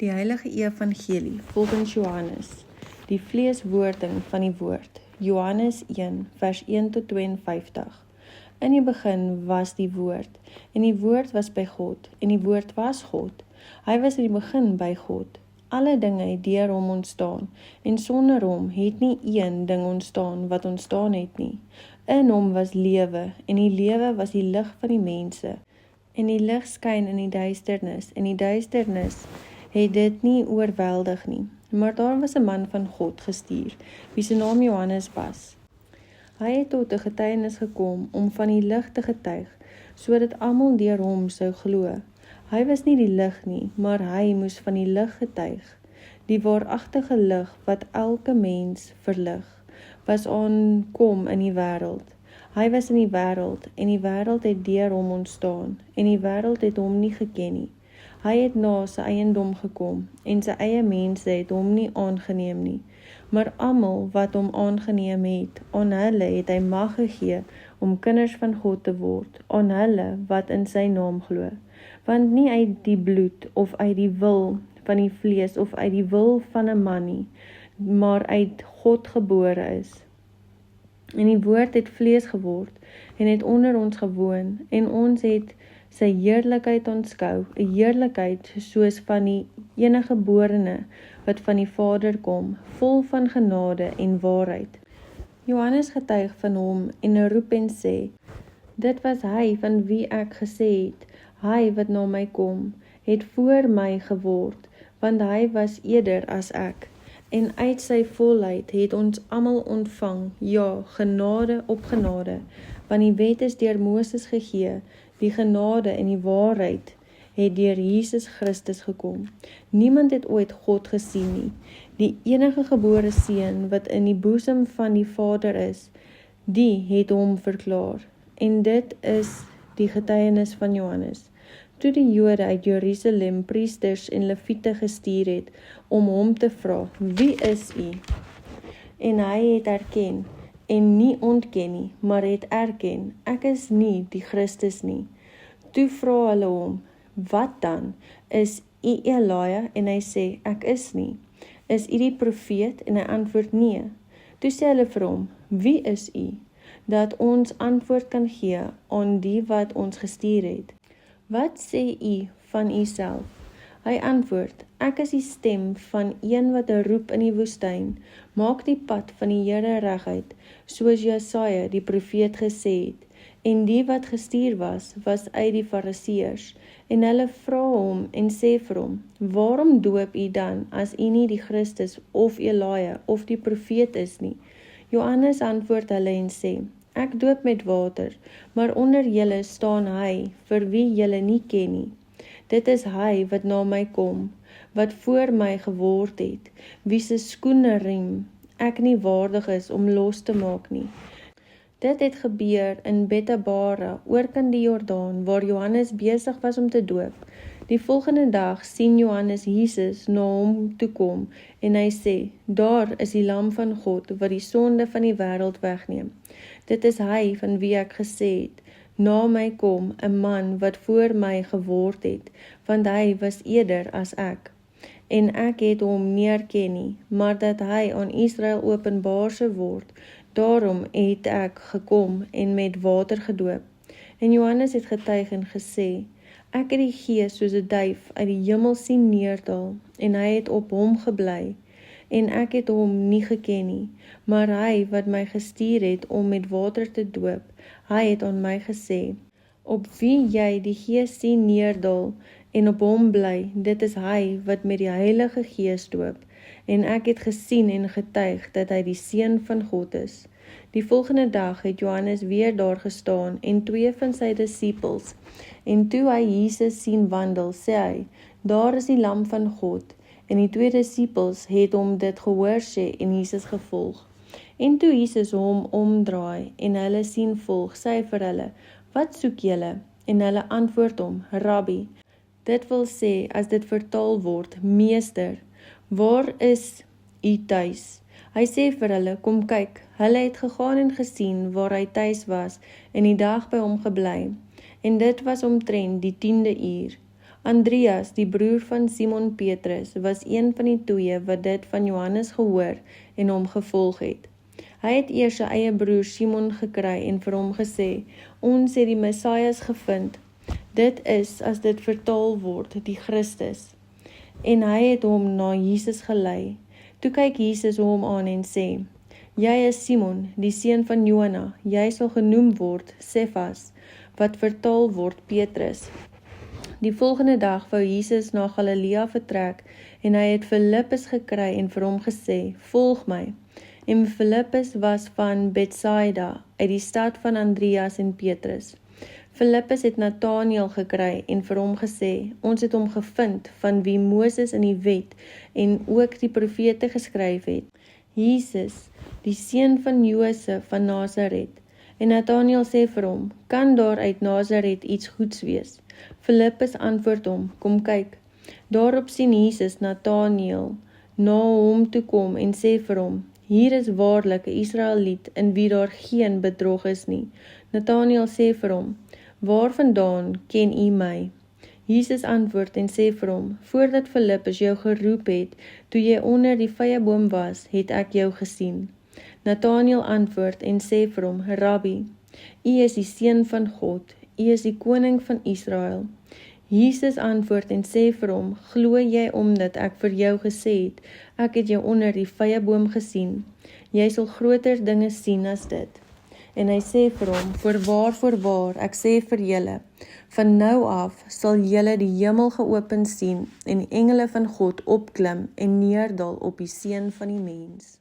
Die Heilige Evangelie volgens Johannes, die vleeswording van die woord, Johannes 1, vers 1 tot 52. In die begin was die woord, en die woord was by God, en die woord was God. Hy was in die begin by God. Alle dinge het deur hom ontstaan, en sonder hom het nie een ding ontstaan wat ontstaan het nie. In hom was lewe, en die lewe was die lig van die mense. En die lig skyn in die duisternis, en die duisternis het dit nie oorweldig nie. Maar daar was 'n man van God gestuur, wie se naam Johannes was. Hy het tot 'n getuienis gekom om van die lig te getuig, sodat almal deur hom sou glo. Hy was nie die lig nie, maar hy moes van die lig getuig. Die waaragtige lig wat elke mens verlig, was aankom in die wêreld. Hy was in die wêreld, en die wêreld het deur hom ontstaan, en die wêreld het hom nie geken nie. Hy het na sy eiendom gekom, en sy eie mense het hom nie aangeneem nie. Maar almal wat hom aangeneem het, aan hulle het hy mag gegee om kinders van God te word, aan hulle wat in sy naam glo. Want nie uit die bloed of uit die wil van die vlees of uit die wil van 'n man nie, maar uit God gebore is. En die woord het vlees geword en het onder ons gewoon, en ons het sy heerlikheid aanskou, 'n heerlikheid soos van die eniggeborene wat van die Vader kom, vol van genade en waarheid. Johannes getuig van hom en roep en sê, dit was hy van wie ek gesê het, hy wat na my kom, het voor my geword, want hy was eerder as ek. En uit sy volheid het ons almal ontvang, ja, genade op genade, want die wet is deur Moses gegee, die genade en die waarheid het deur Jesus Christus gekom. Niemand het ooit God gesien nie. Die enige gebore seun wat in die boesem van die Vader is, die het hom verklaar. En dit is die getuienis van Johannes. Toe die Jode uit Jerusalem priesters en leviete gestuur het om hom te vra, wie is u? En hy het erken, en nie ontken nie, maar het erken, ek is nie die Christus nie. Toe vra hulle hom, wat dan? Is u Elia? En hy sê, ek is nie. Is u die profeet? En hy antwoord, nee. Toe sê hulle vir hom, wie is u? Dat ons antwoord kan gee aan die wat ons gestuur het. Wat sê u van u self? Hy antwoord, ek is die stem van een wat roep in die woestyn, maak die pad van die Here reguit, soos Jesaja die profeet gesê het. En die wat gestuur was uit die Fariseërs, en hulle vra hom en sê vir hom, waarom doop u dan, as u nie die Christus of Elia of die profeet is nie? Johannes antwoord hulle en sê, ek doop met water, maar onder julle staan hy, vir wie julle nie ken nie. Dit is hy wat na my kom, wat voor my geword het, wie se skoenriem ek nie waardig is om los te maak nie. Dit het gebeur in Betabara, oorkant die Jordaan, waar Johannes besig was om te doop. Die volgende dag sien Johannes Jesus na hom toe kom, en hy sê, daar is die lam van God, wat die sonde van die wêreld wegneem. Dit is hy van wie ek gesê het, na my kom 'n man wat voor my geword het, want hy was eerder as ek. En ek het hom nie erken nie, maar dat hy aan Israel openbaar sou word, daarom het ek gekom en met water gedoop. En Johannes het getuig en gesê, ek het die Gees soos 'n duif uit die hemel sien neerdal, en hy het op hom gebly. En ek het hom nie geken nie, maar hy wat my gestuur het om met water te doop, hy het aan my gesê, op wie jy die Gees sien neerdal en op hom bly, dit is hy wat met die Heilige Gees doop. En ek het gesien en getuig dat hy die Seun van God is. Die volgende dag het Johannes weer daar gestaan en 2 van sy disippels. En toe hy Jesus sien wandel, sê hy, daar is die lam van God. En die 2 disippels het hom dit gehoor sê en Jesus gevolg. En toe Jesus hom omdraai en hulle sien volg, sê hy vir hulle, wat soek julle? En hulle antwoord hom, Rabbi. Dit wil sê, as dit vertaal word, meester, waar is u tuis? Hy sê vir hulle, kom kyk, hulle het gegaan en gesien waar hy tuis was en die dag by hom gebly. En dit was omtrent die 10de uur. Andreas, die broer van Simon Petrus, was een van die 2 wat dit van Johannes gehoor en hom gevolg het. Hy het eers sy eie broer Simon gekry en vir hom gesê, ons het die Messias gevind. Dit is, as dit vertaal word, die Christus. En hy het hom na Jesus gelei. Toe kyk Jesus hom aan en sê, jy is Simon, die seun van Jona, jy sal genoem word Sefas, wat vertaal word Petrus. Die volgende dag wou Jesus na Galilea vertrek en hy het Filippus gekry en vir hom gesê, volg my. En Filippus was van Betsaida, uit die stad van Andreas en Petrus. Filippus het Nathanael gekry en vir hom gesê, ons het hom gevind van wie Moses in die wet en ook die profete geskryf het. Jesus, die seun van Josef van Nasaret. En Nathanael sê vir hom, kan daar uit Nasaret iets goeds wees? Filippus antwoord hom, kom kyk. Daarop sien Jesus Nathanael na hom toe kom en sê vir hom, hier is waarlik 'n Israeliet in wie daar geen bedrog is nie. Nathanael sê vir hom, waarvandaan ken u my? Jesus antwoord en sê vir hom, voordat Filippus jou geroep het, toe jy onder die vyeboom was, het ek jou gesien. Nathanael antwoord en sê vir hom, Rabbi, u is die seun van God, u is die koning van Israel. Jesus antwoord en sê vir hom, glo jy omdat ek vir jou gesê het, ek het jou onder die vyeboom gesien. Jy sal groter dinge sien as dit. En hy sê vir hom, voorwaar, ek sê vir julle, van nou af sal julle die hemel geopen sien en die engele van God opklim en neerdal op die seun van die mens.